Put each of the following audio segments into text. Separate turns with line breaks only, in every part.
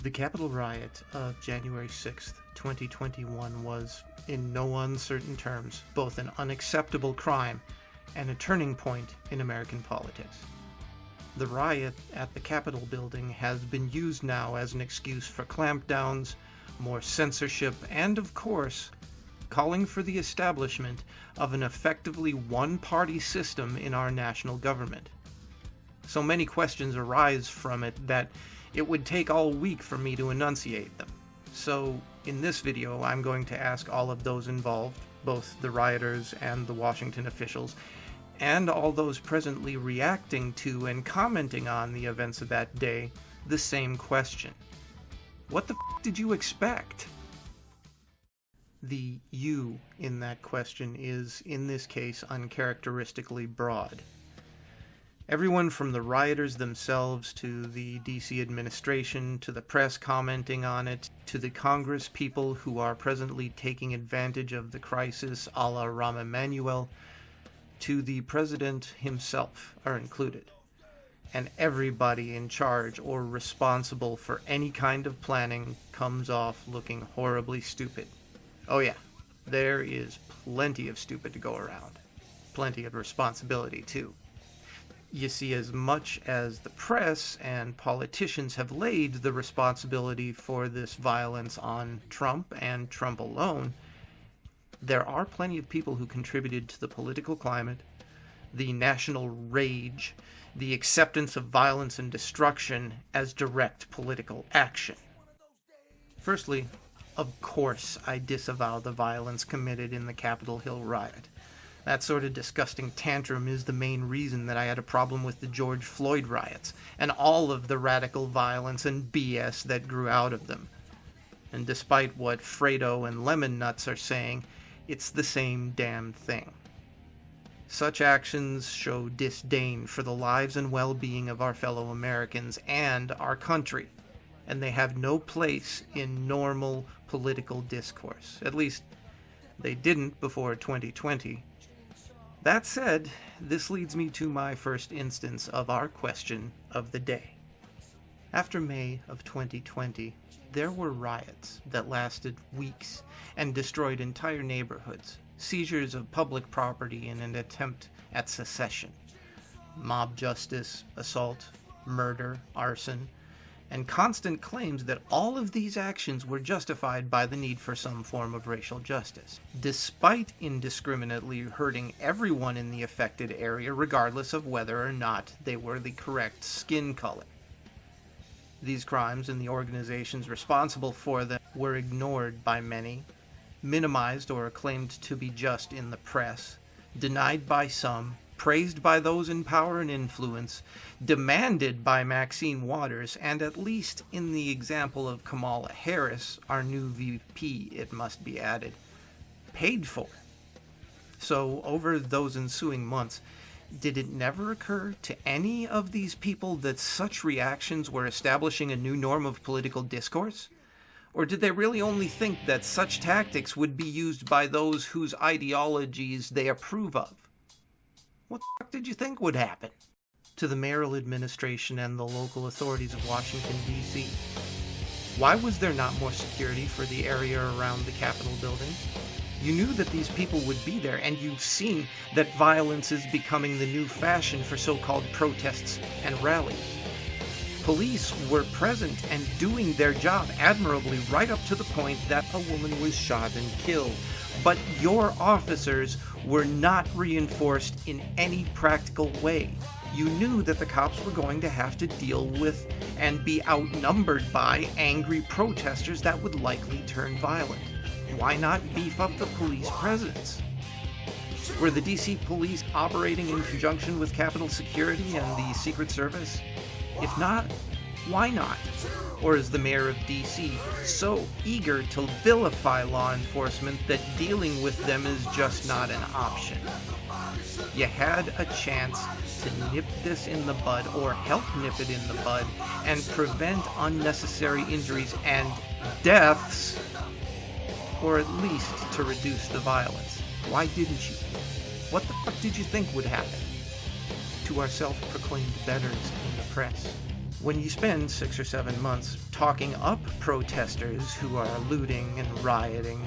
The Capitol riot of January 6th, 2021 was, in no uncertain terms, both an unacceptable crime and a turning point in American politics. The riot at the Capitol building has been used now as an excuse for clampdowns, more censorship, and, of course, calling for the establishment of an effectively one-party system in our national government. So many questions arise from it that it would take all week for me to enunciate them. So, in this video, I'm going to ask all of those involved, both the rioters and the Washington officials, and all those presently reacting to and commenting on the events of that day, the same question. What the f*** did you expect? The "you" in that question is, in this case, uncharacteristically broad. Everyone from the rioters themselves to the DC administration, to the press commenting on it, to the Congress people who are presently taking advantage of the crisis a la Rahm Emanuel, to the president himself are included. And everybody in charge or responsible for any kind of planning comes off looking horribly stupid. Oh yeah, there is plenty of stupid to go around. Plenty of responsibility too. You see, as much as the press and politicians have laid the responsibility for this violence on Trump and Trump alone, there are plenty of people who contributed to the political climate, the national rage, the acceptance of violence and destruction as direct political action. Firstly, of course I disavow the violence committed in the Capitol Hill riot. That sort of disgusting tantrum is the main reason that I had a problem with the George Floyd riots, and all of the radical violence and BS that grew out of them. And despite what Fredo and Lemon Nuts are saying, it's the same damn thing. Such actions show disdain for the lives and well-being of our fellow Americans and our country, and they have no place in normal political discourse. At least, they didn't before 2020. That said, this leads me to my first instance of our question of the day. After May of 2020, there were riots that lasted weeks and destroyed entire neighborhoods, seizures of public property in an attempt at secession, mob justice, assault, murder, arson, and constant claims that all of these actions were justified by the need for some form of racial justice, despite indiscriminately hurting everyone in the affected area regardless of whether or not they were the correct skin color. These crimes and the organizations responsible for them were ignored by many, minimized or claimed to be just in the press, denied by some, praised by those in power and influence, demanded by Maxine Waters, and at least in the example of Kamala Harris, our new VP, it must be added, paid for. So, over those ensuing months, did it never occur to any of these people that such reactions were establishing a new norm of political discourse? Or did they really only think that such tactics would be used by those whose ideologies they approve of? What the fuck did you think would happen? To the mayoral administration and the local authorities of Washington, D.C., why was there not more security for the area around the Capitol building? You knew that these people would be there, and you've seen that violence is becoming the new fashion for so-called protests and rallies. Police were present and doing their job admirably right up to the point that a woman was shot and killed. But your officers were not reinforced in any practical way. You knew that the cops were going to have to deal with and be outnumbered by angry protesters that would likely turn violent. Why not beef up the police presence? Were the DC police operating in conjunction with Capitol Security and the Secret Service? If not, why not? Or is the mayor of DC so eager to vilify law enforcement that dealing with them is just not an option? You had a chance to nip this in the bud, or help nip it in the bud, and prevent unnecessary injuries and deaths, or at least to reduce the violence. Why didn't you? What the fuck did you think would happen? To our self-proclaimed betters in the press, When you spend 6 or 7 months talking up protesters who are looting and rioting,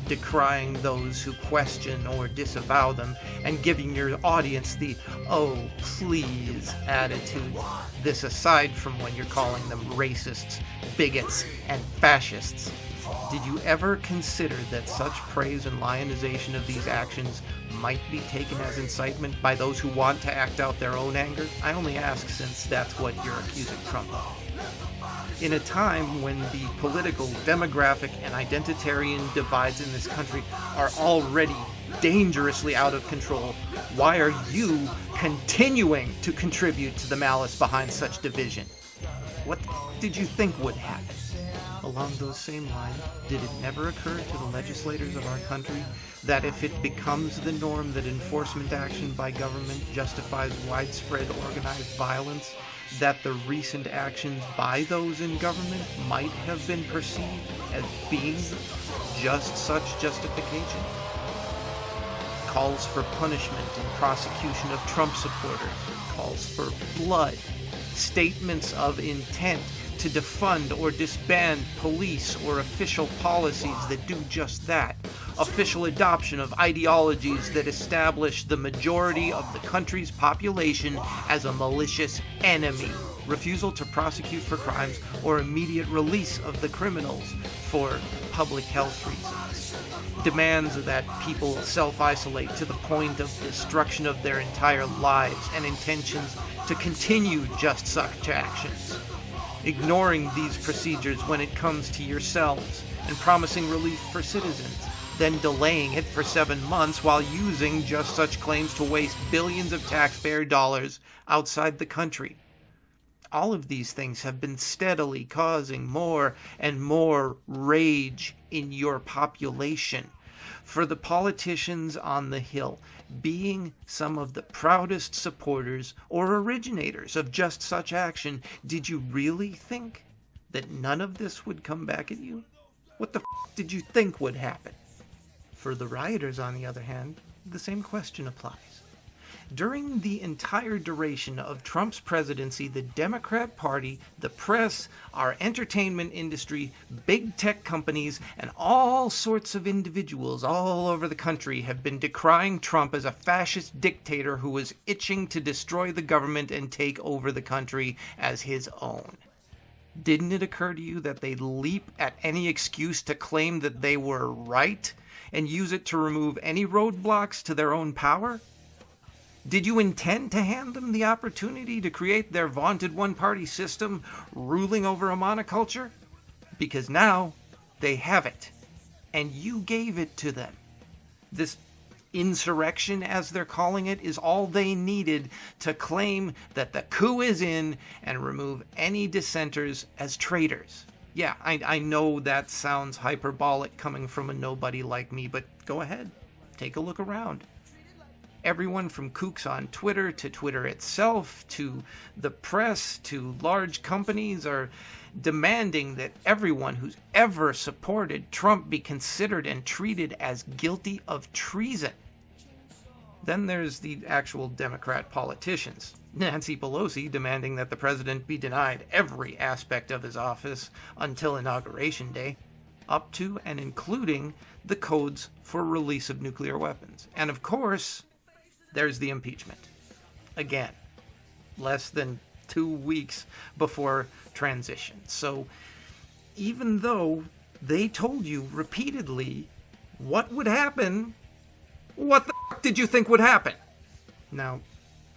decrying those who question or disavow them, and giving your audience the "oh, please" attitude, this aside from when you're calling them racists, bigots, and fascists, did you ever consider that such praise and lionization of these actions might be taken as incitement by those who want to act out their own anger? I only ask since that's what you're accusing Trump of. In a time when the political, demographic, and identitarian divides in this country are already dangerously out of control, why are you continuing to contribute to the malice behind such division? What did you think would happen? Along those same lines, did it never occur to the legislators of our country that if it becomes the norm that enforcement action by government justifies widespread organized violence, that the recent actions by those in government might have been perceived as being just such justification? Calls for punishment and prosecution of Trump supporters, calls for blood, statements of intent to defund or disband police or official policies that do just that, official adoption of ideologies that establish the majority of the country's population as a malicious enemy, refusal to prosecute for crimes or immediate release of the criminals for public health reasons, demands that people self-isolate to the point of destruction of their entire lives and intentions to continue just such actions, ignoring these procedures when it comes to yourselves and promising relief for citizens, then delaying it for 7 months while using just such claims to waste billions of taxpayer dollars outside the country. All of these things have been steadily causing more and more rage in your population. For the politicians on the Hill, being some of the proudest supporters or originators of just such action, did you really think that none of this would come back at you? What the did you think would happen? For the rioters, on the other hand, the same question applies. During the entire duration of Trump's presidency, the Democrat Party, the press, our entertainment industry, big tech companies, and all sorts of individuals all over the country have been decrying Trump as a fascist dictator who was itching to destroy the government and take over the country as his own. Didn't it occur to you that they'd leap at any excuse to claim that they were right and use it to remove any roadblocks to their own power? Did you intend to hand them the opportunity to create their vaunted one-party system ruling over a monoculture? Because now they have it, and you gave it to them. This insurrection, as they're calling it, is all they needed to claim that the coup is in and remove any dissenters as traitors. Yeah, I know that sounds hyperbolic coming from a nobody like me, but go ahead, take a look around. Everyone from kooks on Twitter to Twitter itself to the press to large companies are demanding that everyone who's ever supported Trump be considered and treated as guilty of treason. Then there's the actual Democrat politicians. Nancy Pelosi demanding that the president be denied every aspect of his office until Inauguration Day, up to and including the codes for release of nuclear weapons. And of course, there's the impeachment. Again, less than 2 weeks before transition. So even though they told you repeatedly what would happen, what the f*** did you think would happen? Now,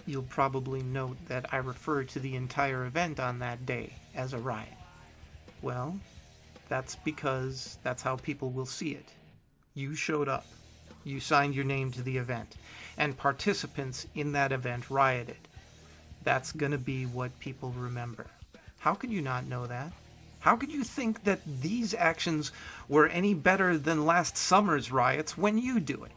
you'll probably note that I refer to the entire event on that day as a riot. Well, that's because that's how people will see it. You showed up. You signed your name to the event. And participants in that event rioted. That's going to be what people remember. How could you not know that? How could you think that these actions were any better than last summer's riots when you do it?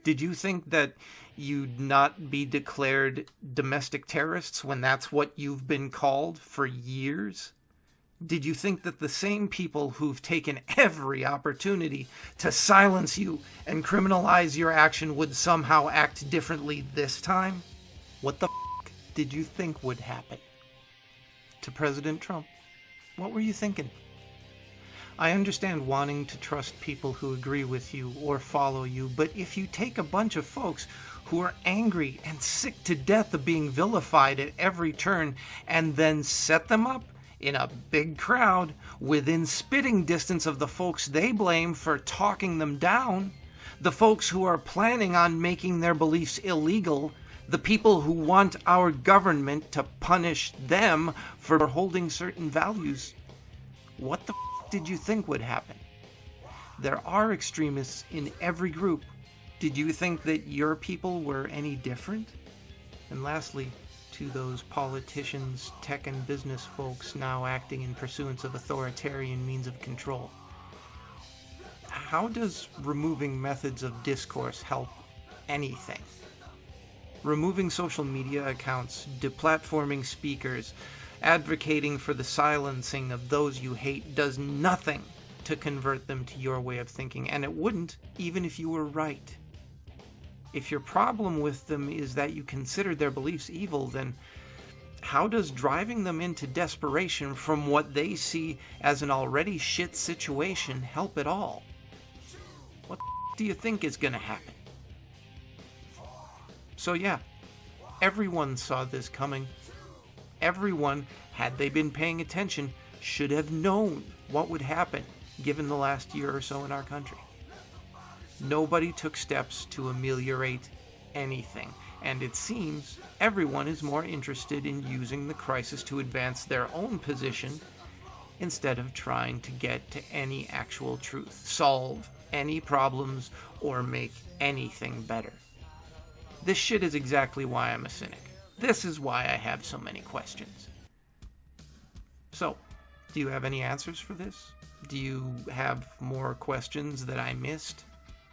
Did you think that you'd not be declared domestic terrorists when that's what you've been called for years? Did you think that the same people who've taken every opportunity to silence you and criminalize your action would somehow act differently this time? What the f*** did you think would happen? to President Trump. What were you thinking? I understand wanting to trust people who agree with you or follow you, but if you take a bunch of folks who are angry and sick to death of being vilified at every turn and then set them up in a big crowd within spitting distance of the folks they blame for talking them down, the folks who are planning on making their beliefs illegal, the people who want our government to punish them for holding certain values, what the did you think would happen? There are extremists in every group. Did you think that your people were any different? And lastly, to those politicians, tech and business folks now acting in pursuance of authoritarian means of control, how does removing methods of discourse help anything? Removing social media accounts, deplatforming speakers, advocating for the silencing of those you hate does nothing to convert them to your way of thinking, and it wouldn't even if you were right. If your problem with them is that you consider their beliefs evil, then how does driving them into desperation from what they see as an already shit situation help at all? What do you think is going to happen? So yeah, everyone saw this coming. Everyone, had they been paying attention, should have known what would happen given the last year or so in our country. Nobody took steps to ameliorate anything, and it seems everyone is more interested in using the crisis to advance their own position instead of trying to get to any actual truth, solve any problems, or make anything better. This shit is exactly why I'm a cynic. This is why I have so many questions. So, do you have any answers for this? Do you have more questions that I missed?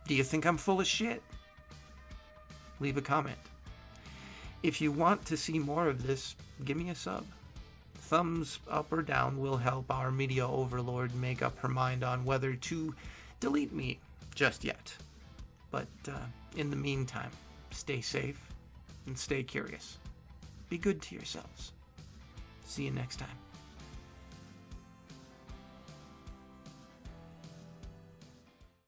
Do you think I'm full of shit? Leave a comment. If you want to see more of this, give me a sub. Thumbs up or down will help our media overlord make up her mind on whether to delete me just yet. But in the meantime, stay safe and stay curious. Be good to yourselves. See you next time.